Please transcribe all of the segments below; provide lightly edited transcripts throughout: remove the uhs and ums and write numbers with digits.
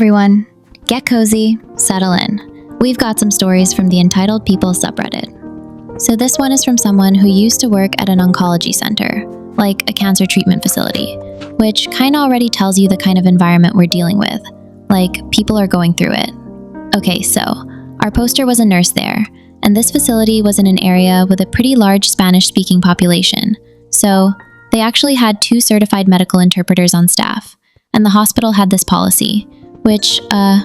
everyone. Get cozy, settle in. We've got some stories from the Entitled People subreddit. So this one is from someone who used to work at an oncology center, like a cancer treatment facility, which kinda already tells you the kind of environment we're dealing with, like people are going through it. Okay, so our poster was a nurse there, and this facility was in an area with a pretty large Spanish-speaking population. So they actually had 2 certified medical interpreters on staff, and the hospital had this policy, which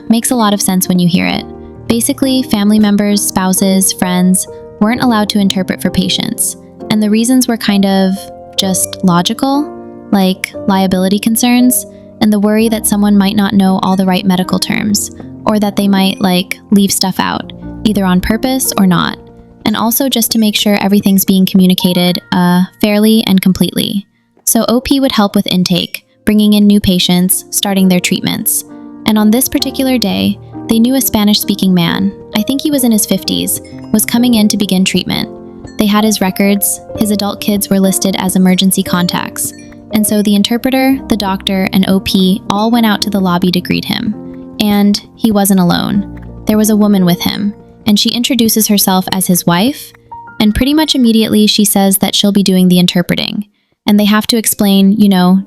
makes a lot of sense when you hear it. Basically, family members, spouses, friends weren't allowed to interpret for patients, and the reasons were kind of just logical, like liability concerns, and the worry that someone might not know all the right medical terms, or that they might, leave stuff out, either on purpose or not, and also just to make sure everything's being communicated fairly and completely. So OP would help with intake, bringing in new patients, starting their treatments. And on this particular day, they knew a Spanish-speaking man, I think he was in his 50s, was coming in to begin treatment. They had his records, his adult kids were listed as emergency contacts, and so the interpreter, the doctor, and OP all went out to the lobby to greet him. And he wasn't alone. There was a woman with him, and she introduces herself as his wife, and pretty much immediately she says that she'll be doing the interpreting. And they have to explain,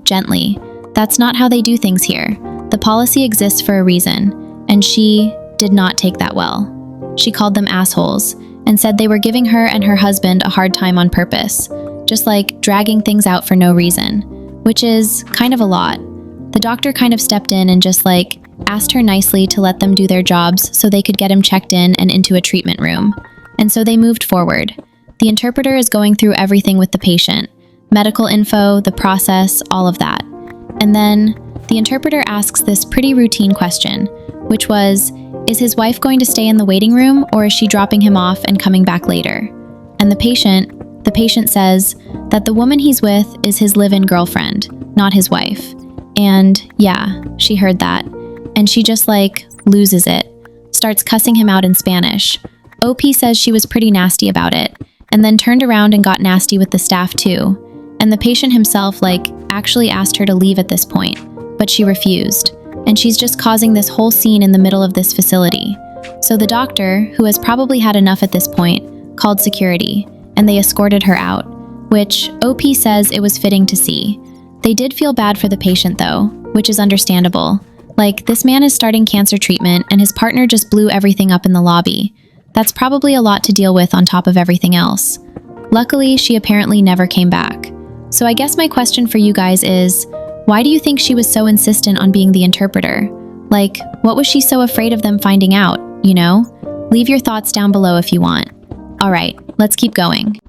gently, that's not how they do things here. The policy exists for a reason, and she did not take that well. She called them assholes, and said they were giving her and her husband a hard time on purpose, just dragging things out for no reason, which is kind of a lot. The doctor kind of stepped in and just asked her nicely to let them do their jobs so they could get him checked in and into a treatment room. And so they moved forward. The interpreter is going through everything with the patient, medical info, the process, all of that. And then the interpreter asks this pretty routine question, which was, is his wife going to stay in the waiting room, or is she dropping him off and coming back later? And the patient says that the woman he's with is his live-in girlfriend, not his wife. And yeah, she heard that. And she just loses it, starts cussing him out in Spanish. OP says she was pretty nasty about it, and then turned around and got nasty with the staff too. And the patient himself actually asked her to leave at this point, but she refused. And she's just causing this whole scene in the middle of this facility. So the doctor, who has probably had enough at this point, called security, and they escorted her out, which OP says it was fitting to see. They did feel bad for the patient though, which is understandable. This man is starting cancer treatment and his partner just blew everything up in the lobby. That's probably a lot to deal with on top of everything else. Luckily, she apparently never came back. So I guess my question for you guys is, why do you think she was so insistent on being the interpreter? What was she so afraid of them finding out, Leave your thoughts down below if you want. All right, let's keep going.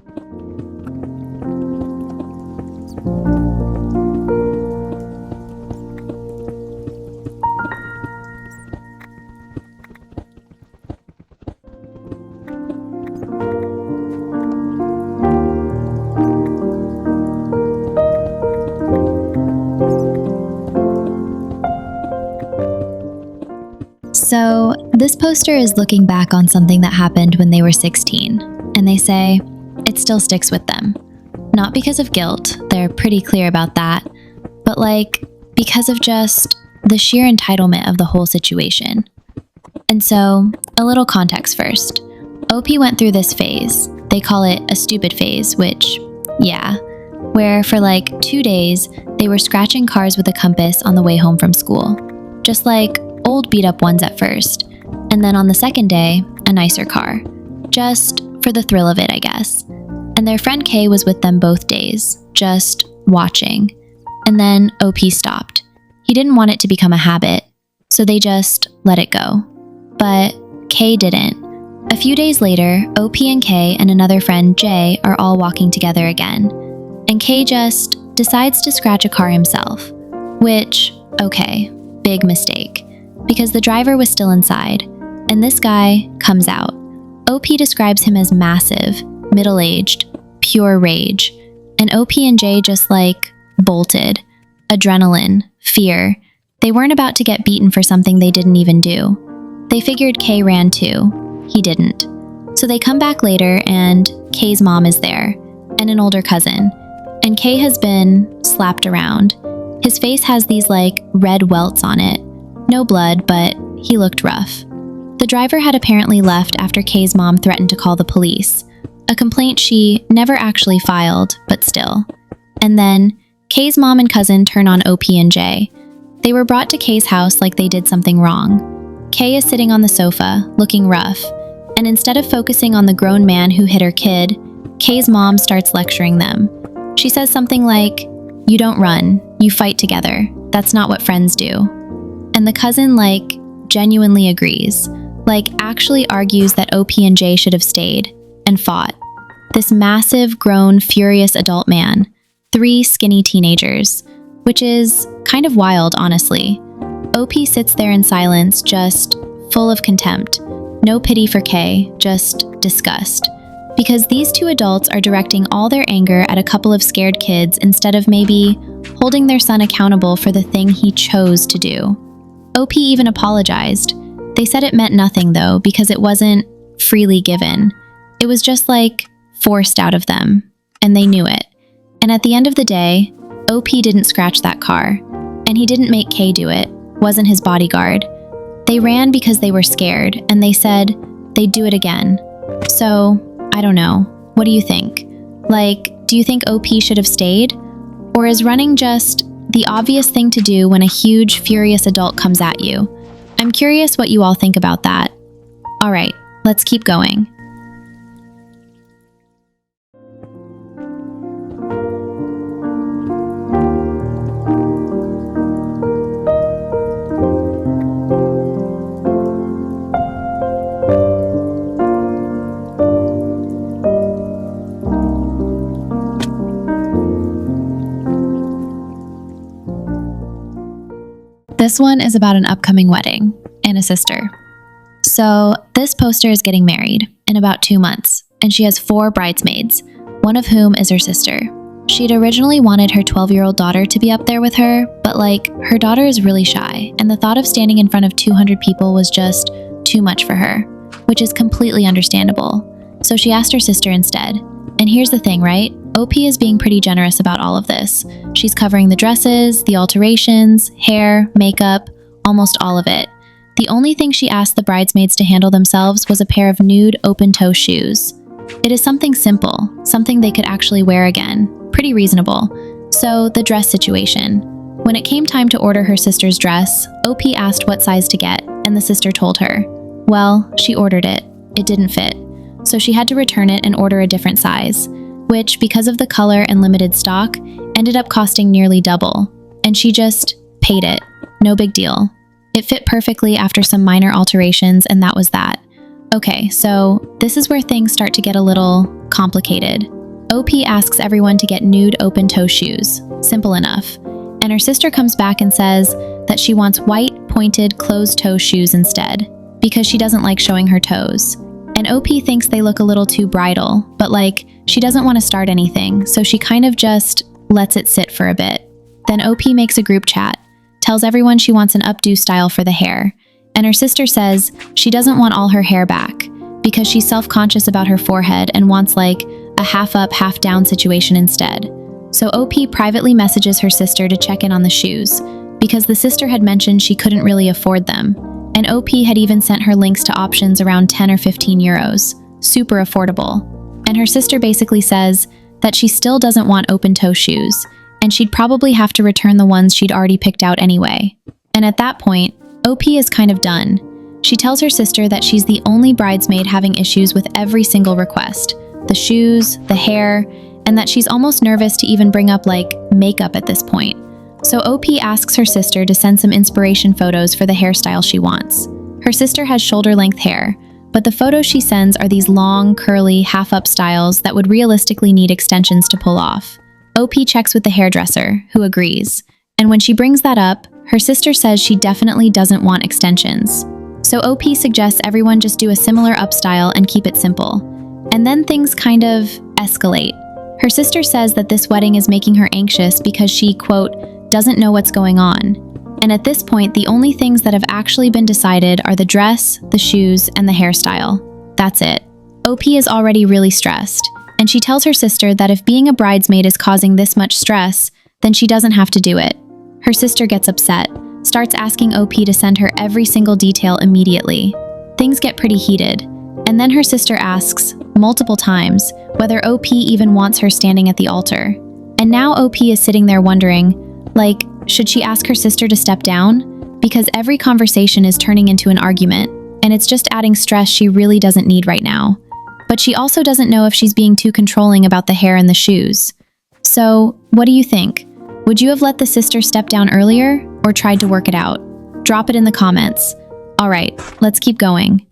So this poster is looking back on something that happened when they were 16, and they say it still sticks with them. Not because of guilt, they're pretty clear about that, but because of just the sheer entitlement of the whole situation. And so, a little context first. OP went through this phase. They call it a stupid phase, which, yeah, where for 2 days, they were scratching cars with a compass on the way home from school. Just old beat-up ones at first, and then on the second day, a nicer car. Just for the thrill of it, I guess. And their friend Kay was with them both days, just watching. And then OP stopped. He didn't want it to become a habit, so they just let it go. But Kay didn't. A few days later, OP and Kay and another friend, Jay, are all walking together again. And Kay just decides to scratch a car himself. Which, okay, big mistake. Because the driver was still inside, and this guy comes out. OP describes him as massive, middle-aged, pure rage, and OP and Jay just bolted. Adrenaline, fear. They weren't about to get beaten for something they didn't even do. They figured Kay ran too. He didn't. So they come back later and Kay's mom is there, and an older cousin. And Kay has been slapped around. His face has these red welts on it. No blood, but he looked rough. The driver had apparently left after Kay's mom threatened to call the police, a complaint she never actually filed, but still. And then, Kay's mom and cousin turn on OP and Jay. They were brought to Kay's house like they did something wrong. Kay is sitting on the sofa, looking rough, and instead of focusing on the grown man who hit her kid, Kay's mom starts lecturing them. She says something like, "You don't run, you fight together. That's not what friends do." And the cousin, genuinely agrees. Actually argues that OP and Jay should have stayed and fought. This massive, grown, furious adult man. 3 skinny teenagers. Which is kind of wild, honestly. OP sits there in silence, just full of contempt. No pity for Kay, just disgust. Because these 2 adults are directing all their anger at a couple of scared kids instead of maybe holding their son accountable for the thing he chose to do. OP even apologized. They said it meant nothing though, because it wasn't freely given. It was just forced out of them, and they knew it. And at the end of the day, OP didn't scratch that car, and he didn't make Kay do it, wasn't his bodyguard. They ran because they were scared, and they said they'd do it again. So, I don't know. What do you think? Do you think OP should have stayed? Or is running just the obvious thing to do when a huge, furious adult comes at you? I'm curious what you all think about that. All right, let's keep going. This one is about an upcoming wedding and a sister. So this poster is getting married in about 2 months, and she has 4 bridesmaids, one of whom is her sister. She'd originally wanted her 12-year-old daughter to be up there with her, but her daughter is really shy, and the thought of standing in front of 200 people was just too much for her, which is completely understandable. So she asked her sister instead. And here's the thing, right? OP is being pretty generous about all of this. She's covering the dresses, the alterations, hair, makeup, almost all of it. The only thing she asked the bridesmaids to handle themselves was a pair of nude open-toe shoes. It is something simple, something they could actually wear again. Pretty reasonable. So, the dress situation. When it came time to order her sister's dress, OP asked what size to get, and the sister told her. Well, she ordered it. It didn't fit. So she had to return it and order a different size, which, because of the color and limited stock, ended up costing nearly double. And she just paid it. No big deal. It fit perfectly after some minor alterations, and that was that. Okay, so this is where things start to get a little complicated. OP asks everyone to get nude open-toe shoes. Simple enough. And her sister comes back and says that she wants white, pointed, closed-toe shoes instead, because she doesn't like showing her toes. And OP thinks they look a little too bridal, but she doesn't want to start anything, so she kind of just lets it sit for a bit. Then OP makes a group chat, tells everyone she wants an updo style for the hair, and her sister says she doesn't want all her hair back, because she's self-conscious about her forehead and wants a half-up, half-down situation instead. So OP privately messages her sister to check in on the shoes, because the sister had mentioned she couldn't really afford them, and OP had even sent her links to options around 10 or 15 euros. Super affordable. And her sister basically says that she still doesn't want open-toe shoes, and she'd probably have to return the ones she'd already picked out anyway. And at that point, OP is kind of done. She tells her sister that she's the only bridesmaid having issues with every single request. The shoes, the hair, and that she's almost nervous to even bring up makeup at this point. So OP asks her sister to send some inspiration photos for the hairstyle she wants. Her sister has shoulder-length hair, but the photos she sends are these long, curly, half-up styles that would realistically need extensions to pull off. OP checks with the hairdresser, who agrees. And when she brings that up, her sister says she definitely doesn't want extensions. So OP suggests everyone just do a similar up style and keep it simple. And then things kind of escalate. Her sister says that this wedding is making her anxious because she, quote, doesn't know what's going on. And at this point, the only things that have actually been decided are the dress, the shoes, and the hairstyle. That's it. OP is already really stressed, and she tells her sister that if being a bridesmaid is causing this much stress, then she doesn't have to do it. Her sister gets upset, starts asking OP to send her every single detail immediately. Things get pretty heated, and then her sister asks, multiple times, whether OP even wants her standing at the altar. And now OP is sitting there wondering, like, should she ask her sister to step down? Because every conversation is turning into an argument, and it's just adding stress she really doesn't need right now. But she also doesn't know if she's being too controlling about the hair and the shoes. So, what do you think? Would you have let the sister step down earlier, or tried to work it out? Drop it in the comments. All right, let's keep going.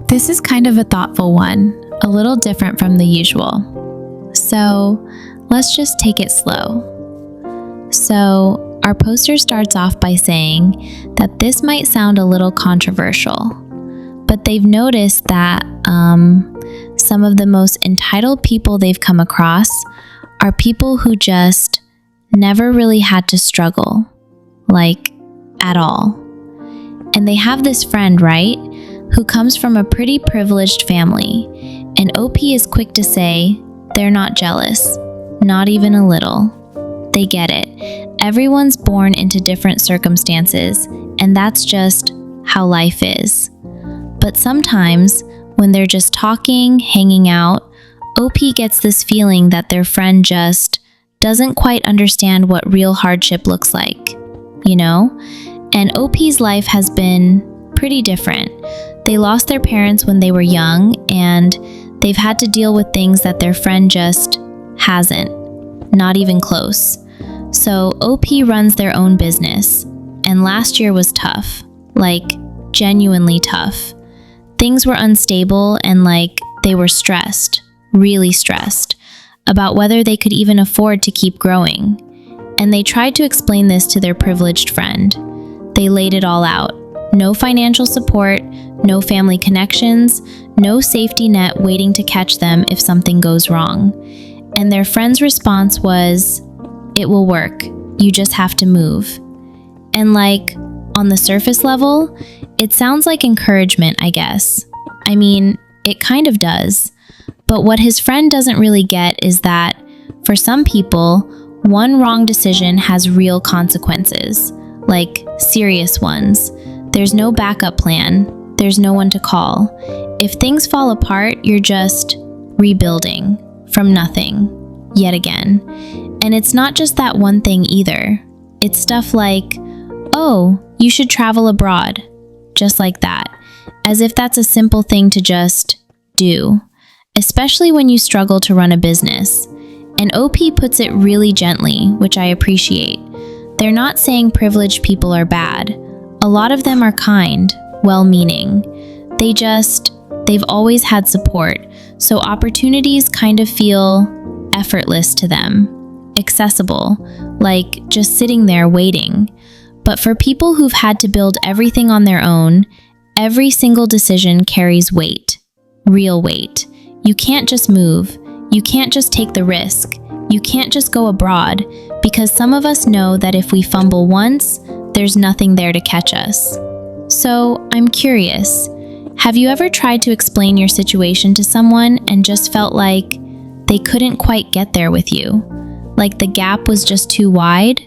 This is kind of a thoughtful one, a little different from the usual. So let's just take it slow. So our poster starts off by saying that this might sound a little controversial, but they've noticed that some of the most entitled people they've come across are people who just never really had to struggle, like at all. And they have this friend, right, who comes from a pretty privileged family, and OP is quick to say they're not jealous, not even a little. They get it. Everyone's born into different circumstances, and that's just how life is. But sometimes, when they're just talking, hanging out, OP gets this feeling that their friend just doesn't quite understand what real hardship looks like, you know? And OP's life has been pretty different. They lost their parents when they were young, and they've had to deal with things that their friend just hasn't, not even close. So OP runs their own business, and last year was tough, like genuinely tough. Things were unstable, and like they were stressed, really stressed, about whether they could even afford to keep growing. And they tried to explain this to their privileged friend. They laid it all out. No financial support, no family connections, no safety net waiting to catch them if something goes wrong. And their friend's response was, "It will work. You just have to move." And like, on the surface level, it sounds like encouragement, I guess. I mean, it kind of does. But what his friend doesn't really get is that, for some people, one wrong decision has real consequences, like serious ones. There's no backup plan. There's no one to call. If things fall apart, you're just rebuilding from nothing, yet again. And it's not just that one thing either. It's stuff like, oh, you should travel abroad. Just like that. As if that's a simple thing to just do. Especially when you struggle to run a business. And OP puts it really gently, which I appreciate. They're not saying privileged people are bad. A lot of them are kind, well-meaning. They've always had support, so opportunities kind of feel effortless to them, accessible, like just sitting there waiting. But for people who've had to build everything on their own, every single decision carries weight, real weight. You can't just move. You can't just take the risk. You can't just go abroad, because some of us know that if we fumble once, there's nothing there to catch us. So, I'm curious, have you ever tried to explain your situation to someone and just felt like they couldn't quite get there with you? Like the gap was just too wide?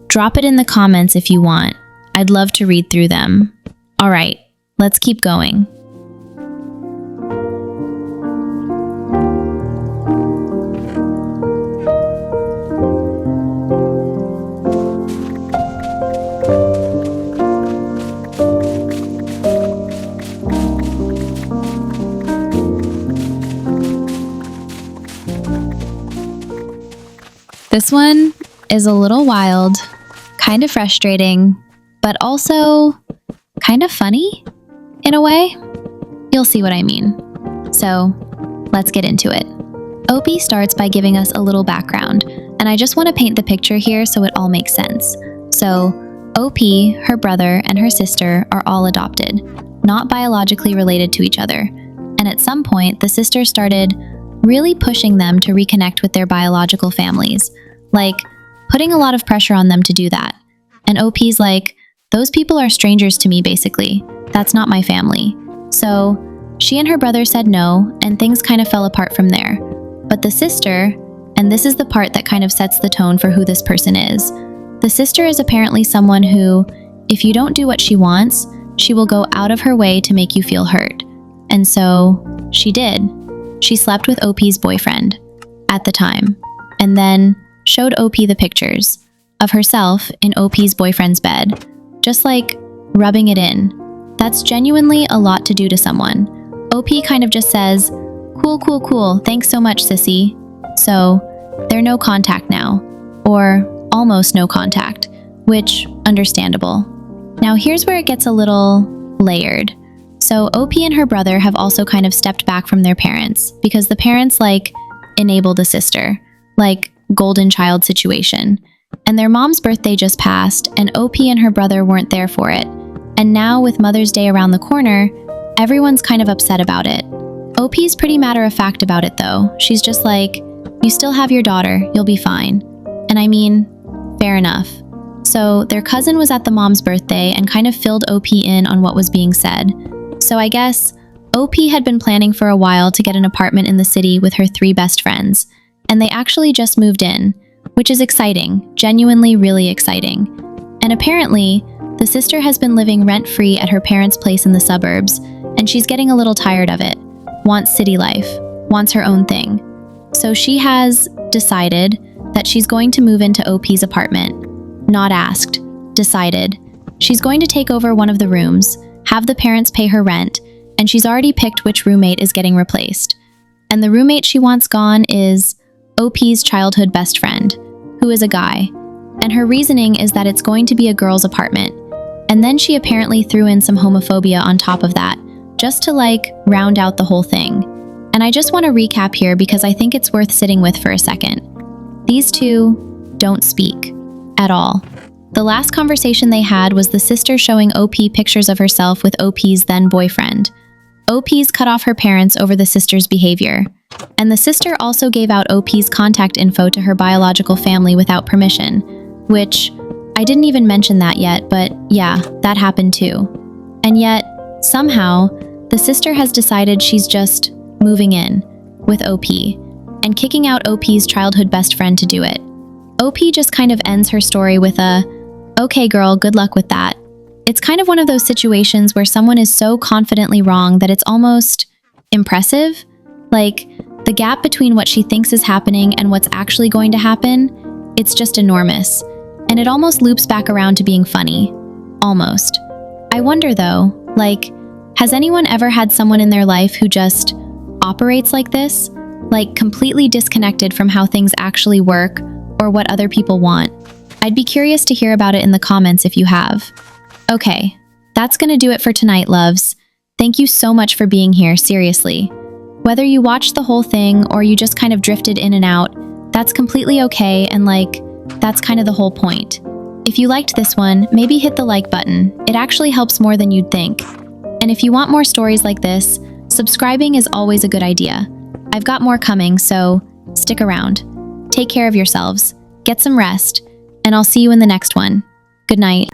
Drop it in the comments if you want. I'd love to read through them. All right, let's keep going. This one is a little wild, kind of frustrating, but also kind of funny in a way. You'll see what I mean. So let's get into it. OP starts by giving us a little background, and I just want to paint the picture here so it all makes sense. So OP, her brother, and her sister are all adopted, not biologically related to each other. and at some point, the sister started really pushing them to reconnect with their biological families, like putting a lot of pressure on them to do that. And OP's like, those people are strangers to me, basically. That's not my family. So she and her brother said no, and things kind of fell apart from there. But the sister, and this is the part that kind of sets the tone for who this person is, the sister is apparently someone who, if you don't do what she wants, she will go out of her way to make you feel hurt. And so she did. She slept with OP's boyfriend at the time, and then showed OP the pictures of herself in OP's boyfriend's bed, just like rubbing it in. That's genuinely a lot to do to someone. OP kind of just says, cool, cool, cool, thanks so much, sissy. So they're no contact now, or almost no contact, which, understandable. Now here's where it gets a little layered. So OP and her brother have also kind of stepped back from their parents because the parents enabled the sister, golden child situation. And their mom's birthday just passed and OP and her brother weren't there for it. And now with Mother's Day around the corner, everyone's kind of upset about it. OP's pretty matter of fact about it though. She's just like, you still have your daughter, you'll be fine. And I mean, fair enough. So their cousin was at the mom's birthday and kind of filled OP in on what was being said. So I guess OP had been planning for a while to get an apartment in the city with her 3 best friends, and they actually just moved in, which is exciting, genuinely really exciting. And apparently, the sister has been living rent-free at her parents' place in the suburbs, and she's getting a little tired of it, wants city life, wants her own thing. So she has decided that she's going to move into OP's apartment. Not asked, decided. She's going to take over one of the rooms, have the parents pay her rent, and she's already picked which roommate is getting replaced. And the roommate she wants gone is OP's childhood best friend, who is a guy. And her reasoning is that it's going to be a girl's apartment. And then she apparently threw in some homophobia on top of that, just to round out the whole thing. And I just want to recap here because I think it's worth sitting with for a second. These two don't speak at all. The last conversation they had was the sister showing OP pictures of herself with OP's then boyfriend. OP's cut off her parents over the sister's behavior. And the sister also gave out OP's contact info to her biological family without permission, which I didn't even mention that yet, but yeah, that happened too. And yet, somehow, the sister has decided she's just moving in with OP and kicking out OP's childhood best friend to do it. OP just kind of ends her story with a, okay girl, good luck with that. It's kind of one of those situations where someone is so confidently wrong that it's almost impressive. The gap between what she thinks is happening and what's actually going to happen, it's just enormous. And it almost loops back around to being funny. Almost. I wonder though, has anyone ever had someone in their life who just operates like this? Completely disconnected from how things actually work or what other people want? I'd be curious to hear about it in the comments if you have. Okay, that's gonna do it for tonight, loves. Thank you so much for being here, seriously. Whether you watched the whole thing or you just kind of drifted in and out, that's completely okay and that's kind of the whole point. If you liked this one, maybe hit the like button. It actually helps more than you'd think. And if you want more stories like this, subscribing is always a good idea. I've got more coming, so stick around. Take care of yourselves, get some rest, and I'll see you in the next one. Good night.